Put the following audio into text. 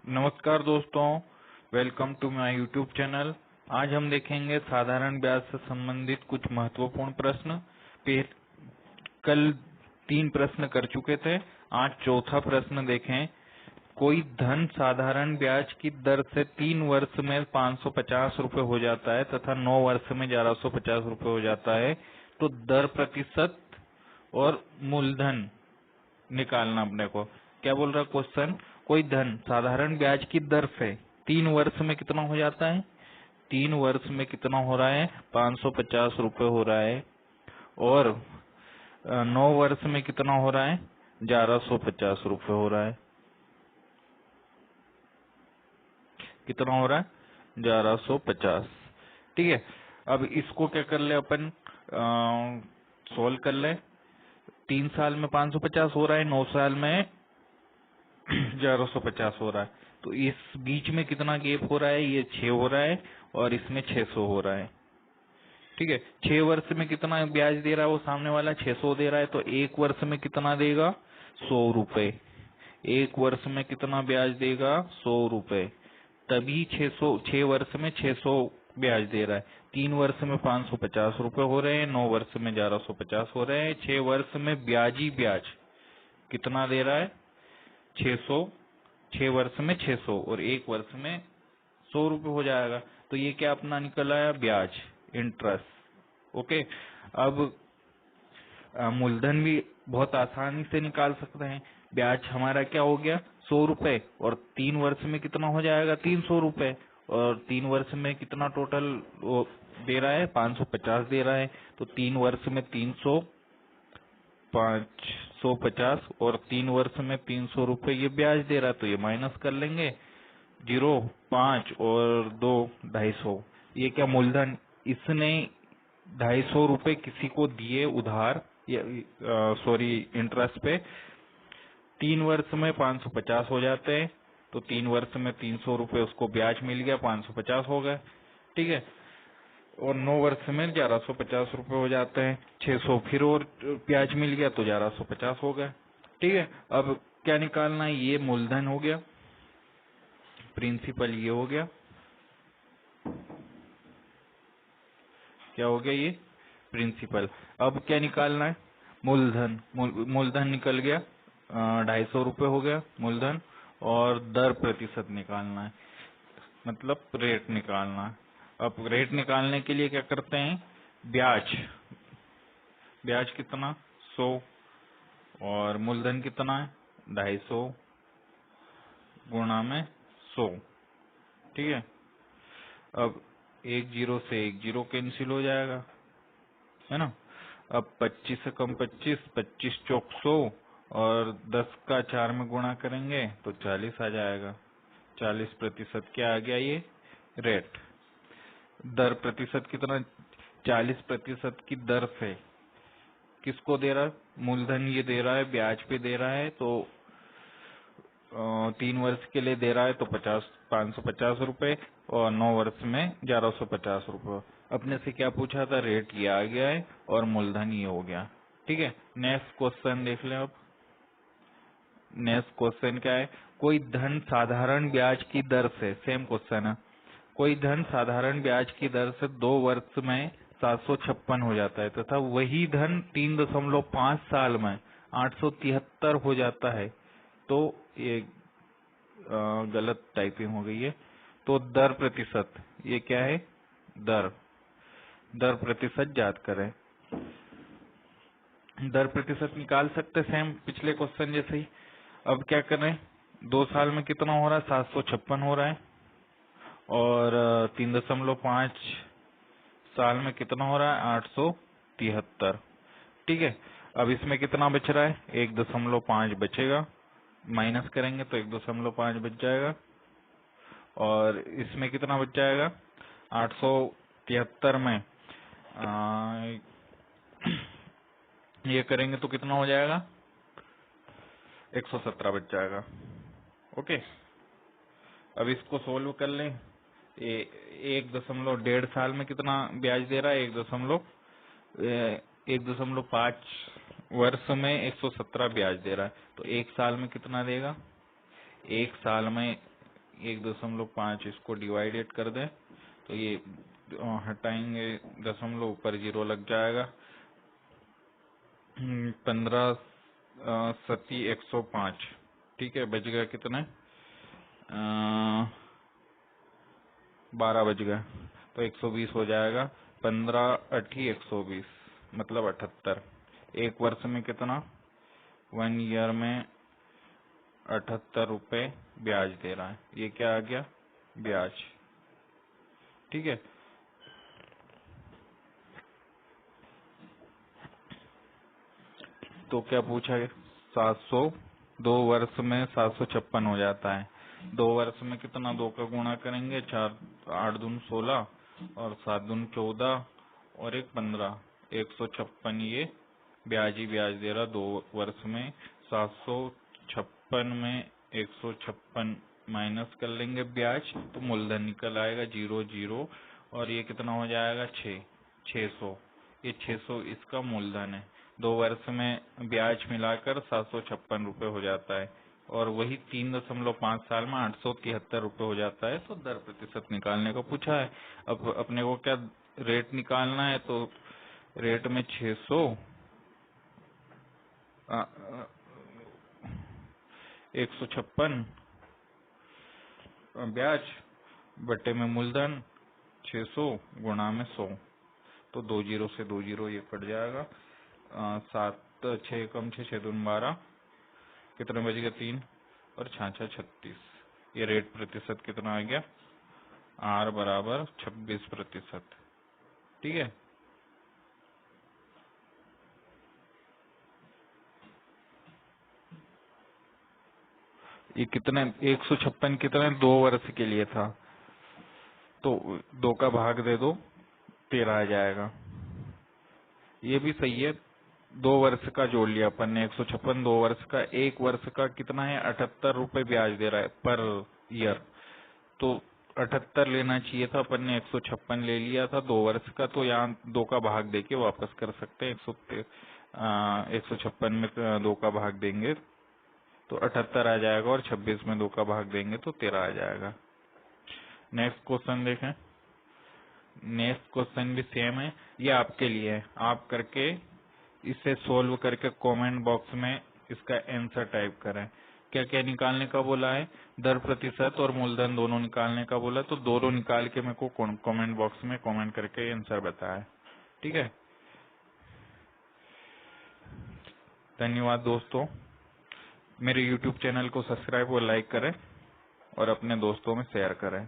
नमस्कार दोस्तों, welcome to my YouTube channel. आज हम देखेंगे साधारण ब्याज से संबंधित कुछ महत्वपूर्ण प्रश्न। फिर कल 3 प्रश्न कर चुके थे, आज चौथा प्रश्न देखें। कोई धन साधारण ब्याज की दर से 3 वर्ष में 550 रुपए हो जाता है तथा 9 वर्ष में 1150 रुपए हो जाता है, तो दर प्रतिशत और मूलधन निकालना अपने को। क्या बोल रहा क्वेश्चन? कोई धन साधारण ब्याज की दर से 3 वर्ष में कितना हो जाता है? 3 वर्ष में कितना हो रहा है? 550 रुपए हो रहा है। और 9 वर्ष में कितना हो रहा है? 1150 रुपए हो रहा है। कितना हो रहा है? 1150। ठीक है, अब इसको क्या कर ले अपन, सोल्व कर ले। 3 साल में 550 हो रहा है, 9 साल में 1150 हो रहा है, तो इस बीच में कितना गैप हो रहा है? ये 6 हो रहा है और इसमें 600 हो रहा है। ठीक है, 6 वर्ष में कितना ब्याज दे रहा है वो सामने वाला? 600 दे रहा है, तो 1 वर्ष में कितना देगा? 100 रुपए। 1 वर्ष में कितना ब्याज देगा? 100 रुपए। तभी 6 वर्ष में 600 ब्याज दे रहा है। 3 वर्ष में 550 रुपए हो रहे हैं, 9 वर्ष में 1150 हो रहे हैं। 6 वर्ष में ब्याजी ब्याज कितना दे रहा है? 600। 6 वर्ष में 600 और 1 वर्ष में 100 रुपए हो जाएगा। तो ये क्या अपना निकल आया? ब्याज, इंटरेस्ट। ओके, अब मूलधन भी बहुत आसानी से निकाल सकते हैं। ब्याज हमारा क्या हो गया? 100 रुपए, और 3 वर्ष में कितना हो जाएगा? 300 रुपए। और 3 वर्ष में कितना टोटल वो दे रहा है? 550 दे रहा है। तो 3 वर्ष में 300, 550 और 3 वर्ष में 300 रुपए ये ब्याज दे रहा है, तो ये माइनस कर लेंगे। 0, 5 और 2, 250। ये क्या मूलधन? इसने 250 रुपए किसी को दिए उधार, सॉरी इंटरेस्ट पे। 3 वर्ष में 550 हो जाते हैं, तो 3 वर्ष में 300 रुपए उसको ब्याज मिल गया, 550 हो गए। ठीक है, और 9 वर्ष में 1150 रुपए हो जाते हैं। 600 फिर और ब्याज मिल गया, तो 1150 हो गए। ठीक है, अब क्या निकालना है? ये मूलधन हो गया, प्रिंसिपल ये हो गया। क्या हो गया? ये प्रिंसिपल। अब क्या निकालना है? मूलधन। मूलधन निकल गया, 250 रुपए हो गया मूलधन। और दर प्रतिशत निकालना है, मतलब रेट निकालना है। अब रेट निकालने के लिए क्या करते हैं? ब्याज, ब्याज कितना? 100। और मूलधन कितना है? 250 गुणा में 100। ठीक है, अब 1 जीरो से 1 जीरो कैंसिल हो जाएगा, है ना। अब 25 से कम 25, 25 चौक 100, और 10 का 4 में गुणा करेंगे तो 40 आ जाएगा। 40% क्या आ गया? ये रेट। दर प्रतिशत कितना? 40% की दर से किसको दे रहा है? मूलधन ये दे रहा है, ब्याज पे दे रहा है, तो 3 वर्ष के लिए दे रहा है, तो 550 रुपए, और 9 वर्ष में 1150 रुपए। अपने से क्या पूछा था? रेट ये आ गया है और मूलधन ये हो गया। ठीक है, नेक्स्ट क्वेश्चन देख लें। अब नेक्स्ट क्वेश्चन क्या है? कोई धन साधारण ब्याज की दर से, सेम क्वेश्चन है, कोई धन साधारण ब्याज की दर से 2 वर्ष में 756 हो जाता है तथा वही धन 3.5 साल में 873 हो जाता है, तो ये गलत टाइपिंग हो गई है। तो दर प्रतिशत, ये क्या है? दर। दर प्रतिशत याद करें। दर प्रतिशत निकाल सकते सेम पिछले क्वेश्चन जैसे ही। अब क्या करें? 2 साल में कितना हो रहा है? 756 हो रहा है। और 3.5 साल में कितना हो रहा है? 873। ठीक है, अब इसमें कितना बच रहा है? 1.5 बचेगा, माइनस करेंगे तो 1.5 बच जाएगा। और इसमें कितना बच जाएगा? 873 में ये करेंगे तो कितना हो जाएगा? 117 बच जाएगा। ओके, अब इसको सोल्व कर लें। 1.5 साल में कितना ब्याज दे रहा है? 1.5 वर्ष में 117 ब्याज दे रहा है, तो 1 साल में कितना देगा? 1 साल में 1.5 इसको डिवाइडेड कर दें तो ये हटाएंगे दशमलव, ऊपर 0 लग जाएगा। 15 सती 105, ठीक है। बच गया कितने, 12 बज गए, तो 120 हो जाएगा। 15 अठी 120 मतलब 78। एक वर्ष में कितना, 1 ईयर में 78 रुपए ब्याज दे रहा है। ये क्या आ गया, ब्याज, ठीक है। तो क्या पूछा है, 700, 2 वर्ष में 756 हो जाता है। 2 वर्ष में कितना, 2 का गुणा करेंगे, 4 8 दून 16 और 7 दून 14 और 1 15, 156 ये ब्याज ही ब्याज दे रहा 2 वर्ष में। 756 में 156 माइनस कर लेंगे ब्याज, तो मूलधन निकल आएगा 0 0 और ये कितना हो जाएगा, 600। ये 600 इसका मूलधन है। 2 वर्ष में ब्याज मिलाकर 756 रुपए हो जाता है और वही 3.5 साल में 873 रुपए हो जाता है। तो दर प्रतिशत निकालने को पूछा है। अब अपने को क्या रेट निकालना है, तो रेट में 600 156 ब्याज बटे में मूलधन 600 गुणा में 100, तो 2 जीरो से 2 जीरो ये कट जाएगा। 7 6 कम 6 6 दून 12, कितने बज गए, 3 और 6 36। ये रेट प्रतिशत कितना आ गया, आर बराबर 26%, ठीक है। ये कितने, 156 कितने, 2 वर्ष के लिए था, तो 2 का भाग दे दो, 13 आ जाएगा। ये भी सही है। 2 वर्ष का जोड़ लिया अपन ने, 156 2 वर्ष का। 1 वर्ष का कितना है, 78 रुपए ब्याज दे रहा है पर ईयर, तो 78 लेना चाहिए था, अपन ने 156 ले लिया था 2 वर्ष का। तो यहाँ 2 का भाग देके वापस कर सकते हैं। 156 में 2 का भाग देंगे तो 78 आ जाएगा और 26 में 2 का भाग देंगे तो 13 आ जाएगा। नेक्स्ट क्वेश्चन देखें। नेक्स्ट क्वेश्चन भी सेम है, ये आपके लिए है। आप करके इसे सोल्व करके कमेंट बॉक्स में इसका आंसर टाइप करें। क्या क्या निकालने का बोला है, दर प्रतिशत और मूलधन दोनों निकालने का बोला, तो दोनों निकाल के मेरे को कमेंट बॉक्स में कमेंट करके आंसर बताएं, ठीक है। धन्यवाद दोस्तों। मेरे YouTube चैनल को सब्सक्राइब और लाइक करें और अपने दोस्तों में शेयर करें।